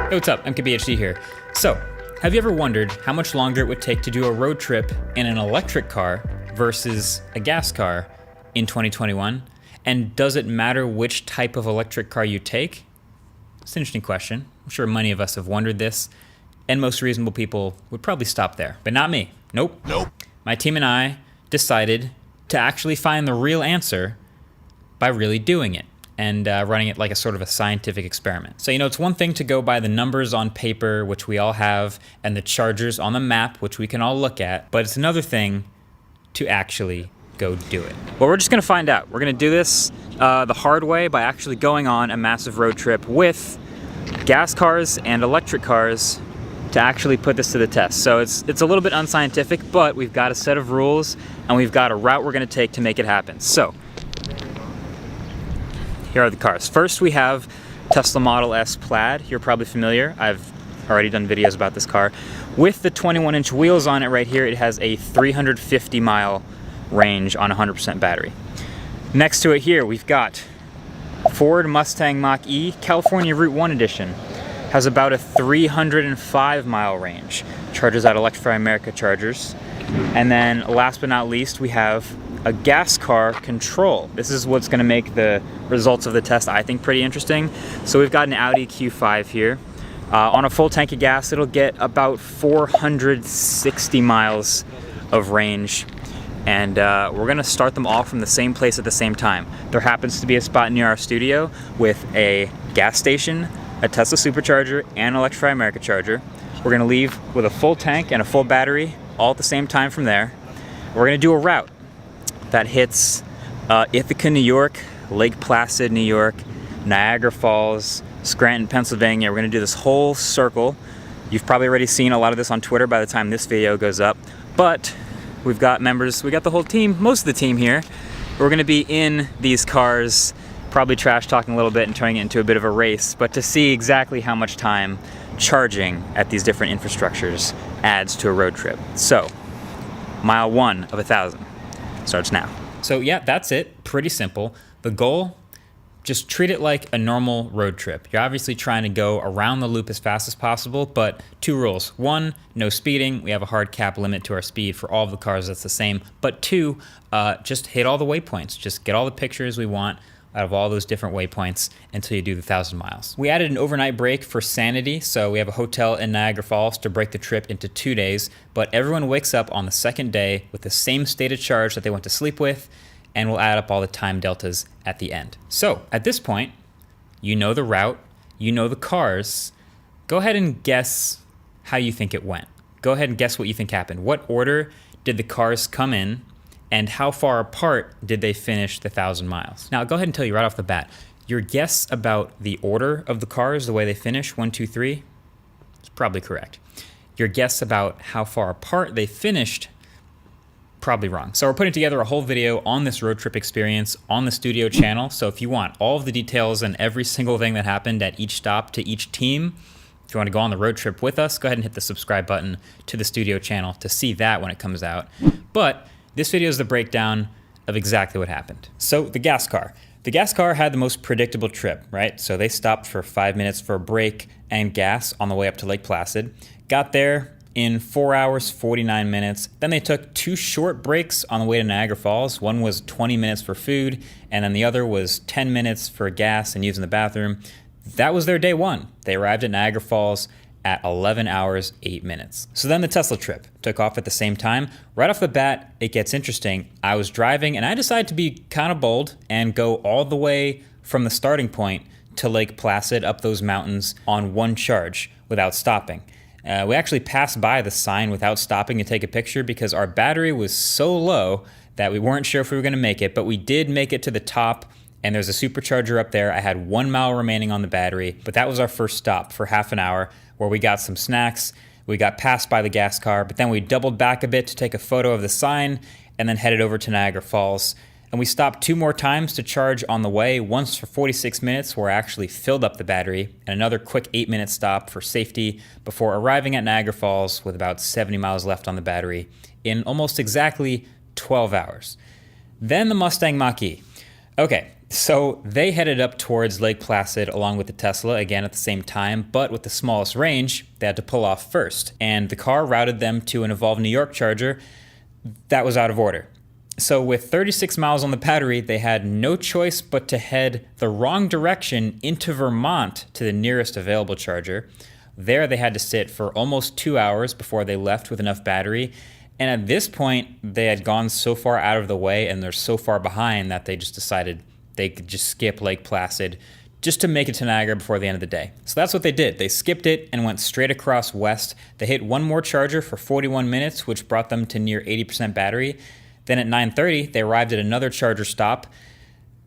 Hey, what's up? MKBHD here. So, have you ever wondered how much longer it would take to do a road trip in an electric car versus a gas car in 2021? And does it matter which type of electric car you take? It's an interesting question. I'm sure many of us have wondered this, and most reasonable people would probably stop there. But not me. Nope. My team and I decided to actually find the real answer by really doing it and running it like a sort of a scientific experiment. So, it's one thing to go by the numbers on paper, which we all have, and the chargers on the map, which we can all look at, but it's another thing to actually go do it. Well, we're just gonna find out. We're gonna do this the hard way by actually going on a massive road trip with gas cars and electric cars to actually put this to the test. So it's a little bit unscientific, but we've got a set of rules and we've got a route we're gonna take to make it happen. So, here are the cars. First, we have Tesla Model S Plaid. You're probably familiar. I've already done videos about this car. With the 21-inch wheels on it right here, it has a 350-mile range on 100% battery. Next to it here, we've got Ford Mustang Mach-E California Route 1 Edition. Has about a 305-mile range. Charges at Electrify America chargers. And then last but not least, we have a gas car control. This is what's gonna make the results of the test, I think, pretty interesting. So we've got an Audi Q5 here. On a full tank of gas, it'll get about 460 miles of range. And we're gonna start them all from the same place at the same time. There happens to be a spot near our studio with a gas station, a Tesla supercharger, and an Electrify America charger. We're gonna leave with a full tank and a full battery all at the same time from there. We're gonna do a route that hits Ithaca, New York, Lake Placid, New York, Niagara Falls, Scranton, Pennsylvania. We're gonna do this whole circle. You've probably already seen a lot of this on Twitter by the time this video goes up, but we've got members, we got the whole team, most of the team here. We're gonna be in these cars, probably trash talking a little bit and turning it into a bit of a race, but to see exactly how much time charging at these different infrastructures adds to a road trip. So, mile 1 of 1,000 starts now. So yeah, that's it, pretty simple. The goal, just treat it like a normal road trip. You're obviously trying to go around the loop as fast as possible, but 2 rules. 1, no speeding. We have a hard cap limit to our speed for all of the cars, that's the same. But 2, just hit all the waypoints. Just get all the pictures we want out of all those different waypoints until you do the 1,000 miles. We added an overnight break for sanity, so we have a hotel in Niagara Falls to break the trip into 2 days, but everyone wakes up on the second day with the same state of charge that they went to sleep with, and we'll add up all the time deltas at the end. So, at this point, you know the route, you know the cars. Go ahead and guess how you think it went. Go ahead and guess what you think happened. What order did the cars come in, and how far apart did they finish the 1,000 miles? Now, I'll go ahead and tell you right off the bat, your guess about the order of the cars, the way they finish, 1, 2, 3, is probably correct. Your guess about how far apart they finished, probably wrong. So we're putting together a whole video on this road trip experience on the studio channel. So if you want all of the details and every single thing that happened at each stop to each team, if you want to go on the road trip with us, go ahead and hit the subscribe button to the studio channel to see that when it comes out. But this video is the breakdown of exactly what happened. So the gas car. The gas car had the most predictable trip, right? So they stopped for 5 minutes for a break and gas on the way up to Lake Placid. Got there in 4 hours, 49 minutes. Then they took 2 short breaks on the way to Niagara Falls. One was 20 minutes for food, and then the other was 10 minutes for gas and using the bathroom. That was their day 1. They arrived at Niagara Falls at 11 hours, 8 minutes. So then the Tesla trip took off at the same time. Right off the bat, it gets interesting. I was driving and I decided to be kind of bold and go all the way from the starting point to Lake Placid up those mountains on 1 charge without stopping. We actually passed by the sign without stopping to take a picture because our battery was so low that we weren't sure if we were gonna make it, but we did make it to the top, and there's a supercharger up there. I had 1 mile remaining on the battery, but that was our first stop for half an hour where we got some snacks. We got passed by the gas car, but then we doubled back a bit to take a photo of the sign and then headed over to Niagara Falls. And we stopped 2 more times to charge on the way, once for 46 minutes where I actually filled up the battery, and another quick 8-minute stop for safety before arriving at Niagara Falls with about 70 miles left on the battery in almost exactly 12 hours. Then the Mustang Mach-E. Okay, So they headed up towards Lake Placid along with the Tesla, again at the same time, but with the smallest range, they had to pull off first. And the car routed them to an Evolve New York charger that was out of order. So with 36 miles on the battery, they had no choice but to head the wrong direction into Vermont to the nearest available charger. There they had to sit for almost 2 hours before they left with enough battery. And at this point, they had gone so far out of the way and they're so far behind that they just decided they could just skip Lake Placid just to make it to Niagara before the end of the day. So that's what they did. They skipped it and went straight across west. They hit one more charger for 41 minutes, which brought them to near 80% battery. Then at 9:30, they arrived at another charger stop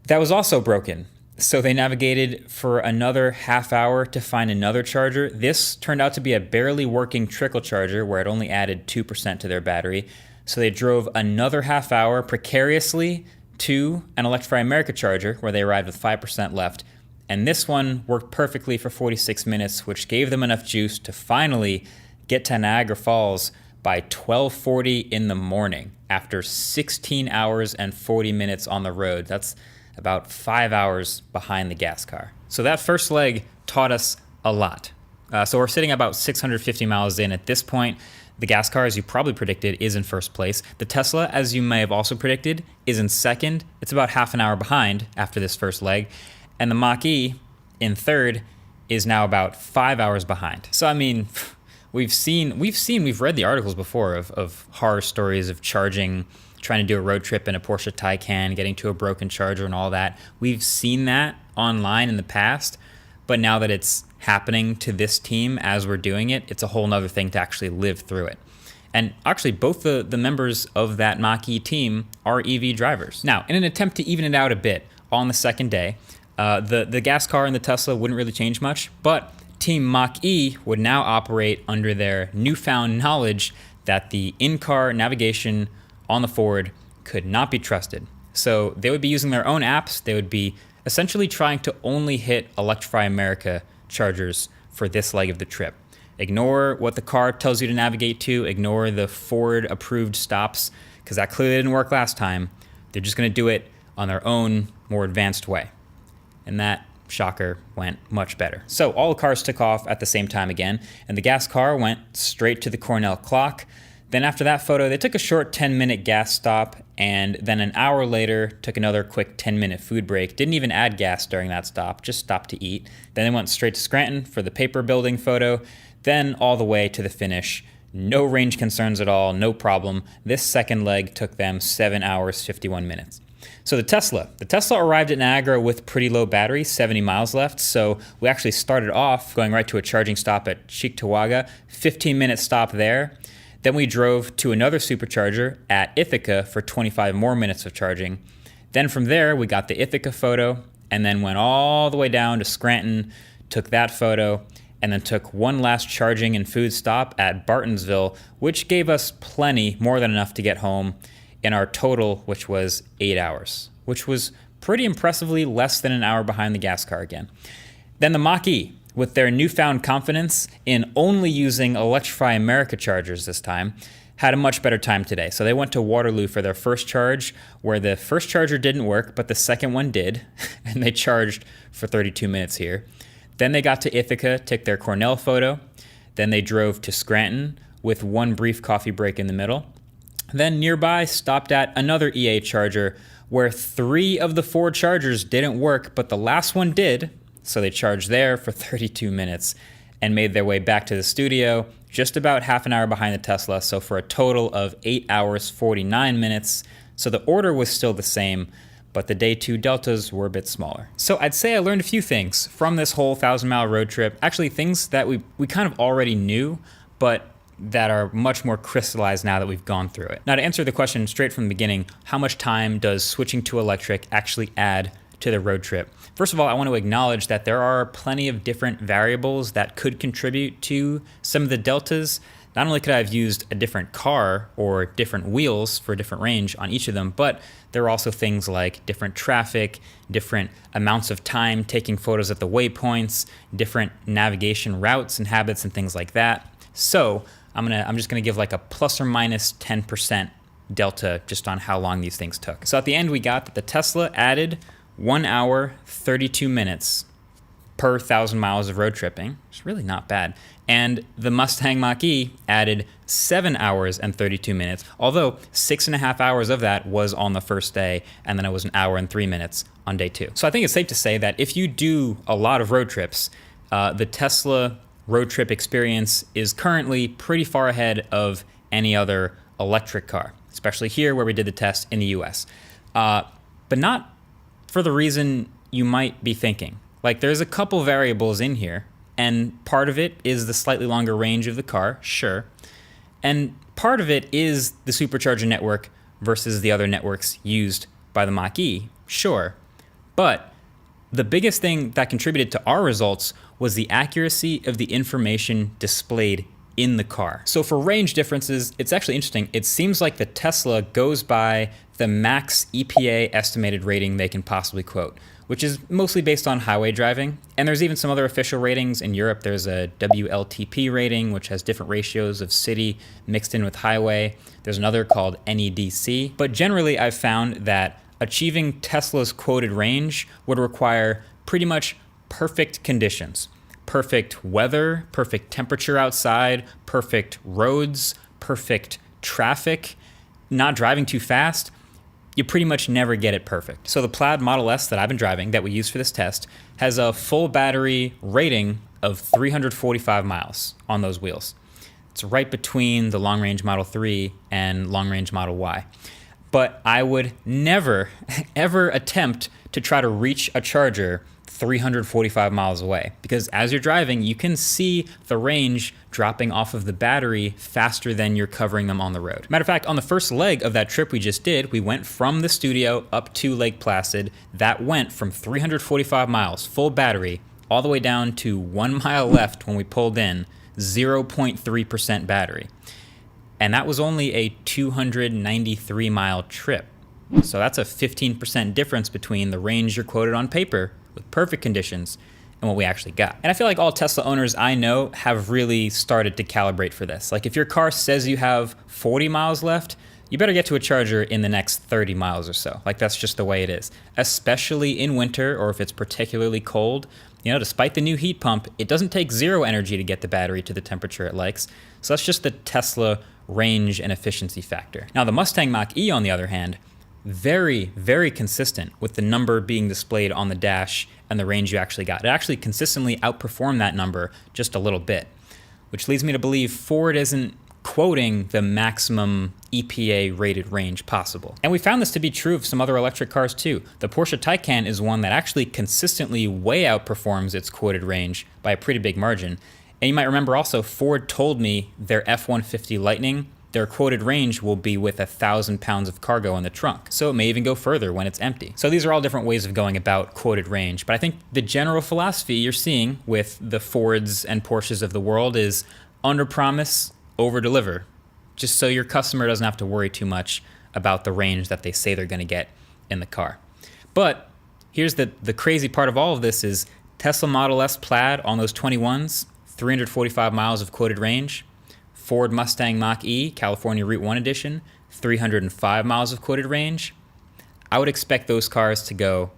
that was also broken. So they navigated for another half hour to find another charger. This turned out to be a barely working trickle charger where it only added 2% to their battery. So they drove another half hour precariously to an Electrify America charger where they arrived with 5% left. And this one worked perfectly for 46 minutes, which gave them enough juice to finally get to Niagara Falls by 12:40 in the morning after 16 hours and 40 minutes on the road. That's about 5 hours behind the gas car. So that first leg taught us a lot. So we're sitting about 650 miles in at this point. The gas car, as you probably predicted, is in first place. The Tesla, as you may have also predicted, is in second. It's about half an hour behind after this first leg. And the Mach-E, in third, is now about 5 hours behind. So, I mean, we've read the articles before of horror stories of charging, trying to do a road trip in a Porsche Taycan, getting to a broken charger and all that. We've seen that online in the past, but now that it's happening to this team as we're doing it, it's a whole nother thing to actually live through it. And actually, both the members of that Mach-E team are EV drivers. Now, in an attempt to even it out a bit, on the second day, the gas car and the Tesla wouldn't really change much, but Team Mach-E would now operate under their newfound knowledge that the in-car navigation on the Ford could not be trusted. So they would be using their own apps. They would be essentially trying to only hit Electrify America chargers for this leg of the trip. Ignore what the car tells you to navigate to. Ignore the Ford approved stops, because that clearly didn't work last time. They're just going to do it on their own, more advanced way. And that, shocker, went much better. So all the cars took off at the same time again, and the gas car went straight to the Cornell clock. Then after that photo, they took a short 10-minute gas stop, and then an hour later took another quick 10-minute food break. Didn't even add gas during that stop, just stopped to eat. Then they went straight to Scranton for the paper building photo, then all the way to the finish. No range concerns at all, no problem. This second leg took them 7 hours, 51 minutes. So the Tesla arrived at Niagara with pretty low battery, 70 miles left. So we actually started off going right to a charging stop at Cheektowaga, 15-minute stop there. Then we drove to another supercharger at Ithaca for 25 more minutes of charging. Then from there, we got the Ithaca photo and then went all the way down to Scranton, took that photo, and then took one last charging and food stop at Bartonsville, which gave us plenty, more than enough to get home in our total, which was 8 hours, which was pretty impressively less than an hour behind the gas car again. Then the Mach-E, with their newfound confidence in only using Electrify America chargers this time, had a much better time today. So they went to Waterloo for their first charge, where the first charger didn't work, but the second one did, and they charged for 32 minutes here. Then they got to Ithaca, took their Cornell photo. Then they drove to Scranton with one brief coffee break in the middle. Then nearby stopped at another EA charger where 3 of the 4 chargers didn't work, but the last one did. So they charged there for 32 minutes and made their way back to the studio, just about half an hour behind the Tesla, so for a total of 8 hours, 49 minutes. So the order was still the same, but the day 2 deltas were a bit smaller. So I'd say I learned a few things from this whole 1,000-mile road trip. Actually, things that we kind of already knew, but that are much more crystallized now that we've gone through it. Now, to answer the question straight from the beginning, how much time does switching to electric actually add to the road trip? First of all, I want to acknowledge that there are plenty of different variables that could contribute to some of the deltas. Not only could I have used a different car or different wheels for a different range on each of them, but there are also things like different traffic, different amounts of time taking photos at the waypoints, different navigation routes and habits and things like that. So I'm just gonna give like a plus or minus 10% delta just on how long these things took. So at the end we got that the Tesla added 1 hour, 32 minutes per 1,000 miles of road tripping. It's really not bad. And the Mustang Mach-E added 7 hours and 32 minutes, although 6.5 hours of that was on the first day, and then it was 1 hour and 3 minutes on day 2. So I think it's safe to say that if you do a lot of road trips, the Tesla road trip experience is currently pretty far ahead of any other electric car, especially here where we did the test in the US. But not for the reason you might be thinking. Like, there's a couple variables in here, and part of it is the slightly longer range of the car, sure. And part of it is the supercharger network versus the other networks used by the Mach-E, sure. But the biggest thing that contributed to our results was the accuracy of the information displayed in the car. So for range differences, it's actually interesting. It seems like the Tesla goes by the max EPA estimated rating they can possibly quote, which is mostly based on highway driving. And there's even some other official ratings. In Europe, there's a WLTP rating, which has different ratios of city mixed in with highway. There's another called NEDC. But generally, I've found that achieving Tesla's quoted range would require pretty much perfect conditions. Perfect weather, perfect temperature outside, perfect roads, perfect traffic, not driving too fast. You pretty much never get it perfect. So the Plaid Model S that I've been driving, that we used for this test, has a full battery rating of 345 miles on those wheels. It's right between the long-range Model 3 and long-range Model Y. But I would never, ever attempt to try to reach a charger 345 miles away, because as you're driving, you can see the range dropping off of the battery faster than you're covering them on the road. Matter of fact, on the first leg of that trip we just did, we went from the studio up to Lake Placid. That went from 345 miles, full battery, all the way down to 1 mile left when we pulled in, 0.3% battery. And that was only a 293 mile trip. So that's a 15% difference between the range you're quoted on paper with perfect conditions and what we actually got. And I feel like all Tesla owners I know have really started to calibrate for this. Like, if your car says you have 40 miles left, you better get to a charger in the next 30 miles or so. Like, that's just the way it is. Especially in winter, or if it's particularly cold. You know, despite the new heat pump, it doesn't take zero energy to get the battery to the temperature it likes. So that's just the Tesla range and efficiency factor. Now, the Mustang Mach-E, on the other hand, very, very consistent with the number being displayed on the dash and the range you actually got. It actually consistently outperformed that number just a little bit, which leads me to believe Ford isn't quoting the maximum EPA rated range possible. And we found this to be true of some other electric cars too. The Porsche Taycan is one that actually consistently way outperforms its quoted range by a pretty big margin. And you might remember also, Ford told me their F-150 Lightning, their quoted range will be with 1,000 pounds of cargo in the trunk. So it may even go further when it's empty. So these are all different ways of going about quoted range. But I think the general philosophy you're seeing with the Fords and Porsches of the world is under-promise, over-deliver. Just so your customer doesn't have to worry too much about the range that they say they're gonna get in the car. But here's the crazy part of all of this is Tesla Model S Plaid on those 21s, 345 miles of quoted range. Ford Mustang Mach-E, California Route 1 Edition, 305 miles of quoted range. I would expect those cars to go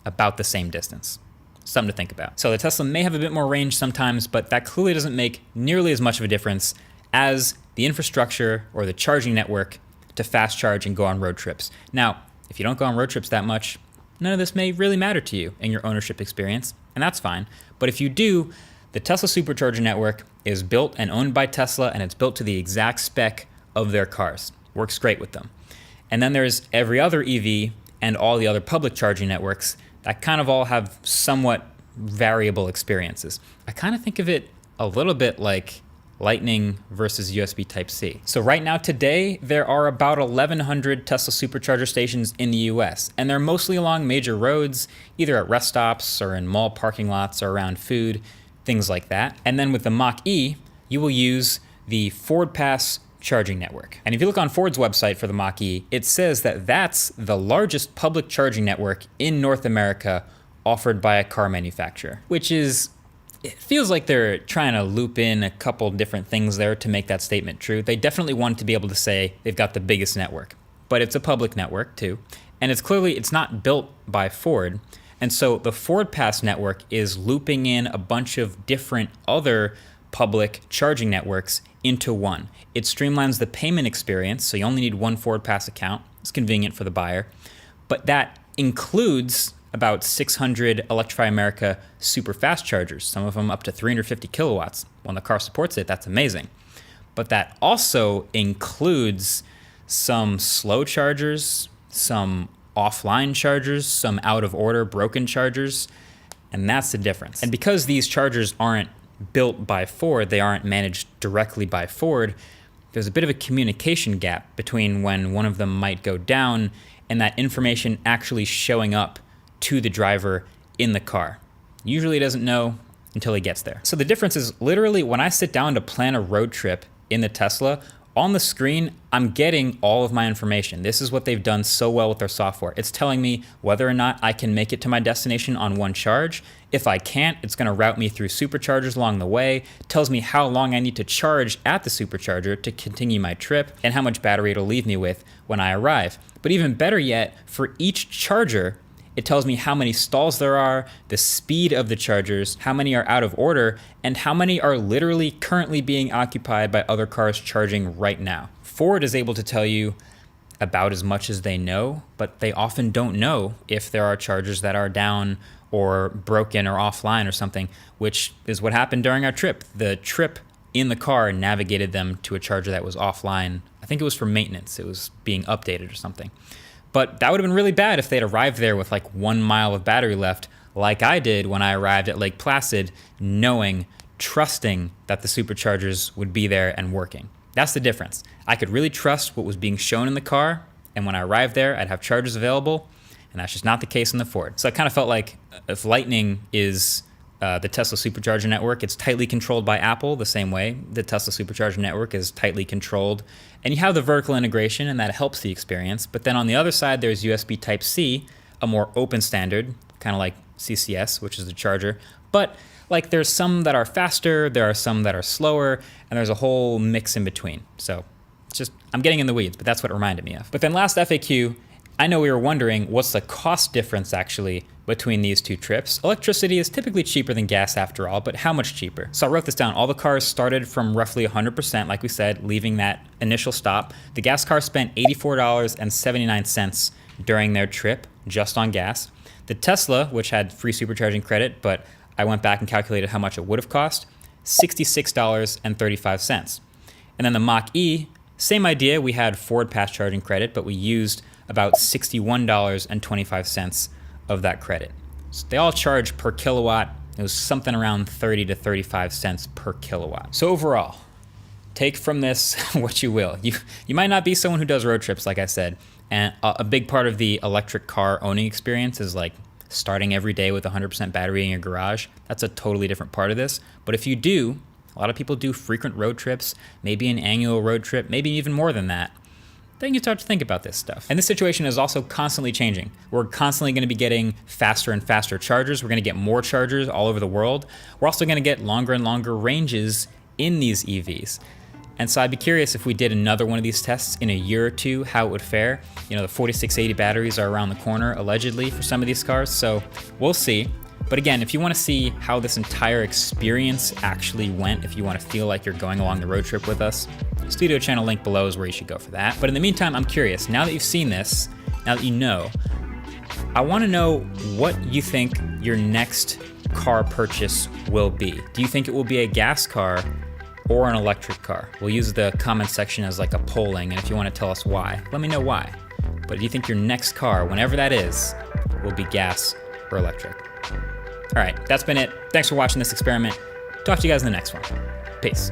about the same distance. Something to think about. So the Tesla may have a bit more range sometimes, but that clearly doesn't make nearly as much of a difference as the infrastructure or the charging network to fast charge and go on road trips. Now, if you don't go on road trips that much, none of this may really matter to you in your ownership experience, and that's fine. But if you do, the Tesla supercharger network is built and owned by Tesla, and it's built to the exact spec of their cars. Works great with them. And then there's every other EV and all the other public charging networks that kind of all have somewhat variable experiences. I kind of think of it a little bit like Lightning versus USB Type-C. So right now today, there are about 1,100 Tesla supercharger stations in the US, and they're mostly along major roads, either at rest stops or in mall parking lots or around food, things like that. And then with the Mach-E, you will use the Ford Pass charging network. And if you look on Ford's website for the Mach-E, it says that that's the largest public charging network in North America offered by a car manufacturer, which is, it feels like they're trying to loop in a couple different things there to make that statement true. They definitely want to be able to say they've got the biggest network, but it's a public network too. And it's not built by Ford. And so the Ford Pass network is looping in a bunch of different other public charging networks into one. It streamlines the payment experience, so you only need one Ford Pass account. It's convenient for the buyer. But that includes about 600 Electrify America super fast chargers, some of them up to 350 kilowatts. When the car supports it, that's amazing. But that also includes some slow chargers, some offline chargers, some out of order broken chargers, and that's the difference. And because these chargers aren't built by Ford, they aren't managed directly by Ford, there's a bit of a communication gap between when one of them might go down and that information actually showing up to the driver in the car. Usually he doesn't know until he gets there. So the difference is literally when I sit down to plan a road trip in the Tesla, on the screen, I'm getting all of my information. This is what they've done so well with their software. It's telling me whether or not I can make it to my destination on one charge. If I can't, it's gonna route me through superchargers along the way. It tells me how long I need to charge at the supercharger to continue my trip and how much battery it'll leave me with when I arrive. But even better yet, for each charger, it tells me how many stalls there are, the speed of the chargers, how many are out of order, and how many are literally currently being occupied by other cars charging right now. Ford is able to tell you about as much as they know, but they often don't know if there are chargers that are down or broken or offline or something, which is what happened during our trip. The trip in the car navigated them to a charger that was offline. I think it was for maintenance. It was being updated or something. But that would have been really bad if they'd arrived there with like 1 mile of battery left, like I did when I arrived at Lake Placid, knowing, trusting that the superchargers would be there and working. That's the difference. I could really trust what was being shown in the car, and when I arrived there, I'd have chargers available, and that's just not the case in the Ford. So I kind of felt like if Lightning is the Tesla supercharger network, it's tightly controlled by Apple the same way the Tesla supercharger network is tightly controlled. And you have the vertical integration, and that helps the experience. But then on the other side, there's USB Type-C, a more open standard, kind of like CCS, which is the charger. But like there's some that are faster, there are some that are slower, and there's a whole mix in between. So it's just, I'm getting in the weeds, but that's what it reminded me of. But then last FAQ, I know we were wondering what's the cost difference actually between these two trips. Electricity is typically cheaper than gas after all, but how much cheaper? So I wrote this down. All the cars started from roughly 100%, like we said, leaving that initial stop. The gas car spent $84.79 during their trip just on gas. The Tesla, which had free supercharging credit, but I went back and calculated how much it would have cost, $66.35. And then the Mach-E, same idea. We had Ford Pass charging credit, but we used about $61.25 of that credit. So they all charge per kilowatt. It was something around 30 to 35 cents per kilowatt. So overall, take from this what you will. You might not be someone who does road trips, like I said, and a big part of the electric car owning experience is like starting every day with 100% battery in your garage. That's a totally different part of this. But if you do, a lot of people do frequent road trips, maybe an annual road trip, maybe even more than that. Then you start to think about this stuff. And this situation is also constantly changing. We're constantly going to be getting faster and faster chargers. We're going to get more chargers all over the world. We're also going to get longer and longer ranges in these EVs. And so I'd be curious if we did another one of these tests in a year or two, how it would fare. You know, the 4680 batteries are around the corner, allegedly, for some of these cars. So we'll see. But again, if you want to see how this entire experience actually went, if you want to feel like you're going along the road trip with us, studio channel link below is where you should go for that. But in the meantime, I'm curious, now that you've seen this, now that you know, I want to know what you think your next car purchase will be. Do you think it will be a gas car or an electric car? We'll use the comment section as like a polling, and if you want to tell us why, let me know why. But do you think your next car, whenever that is, will be gas or electric? All right, that's been it. Thanks for watching this experiment. Talk to you guys in the next one. Peace.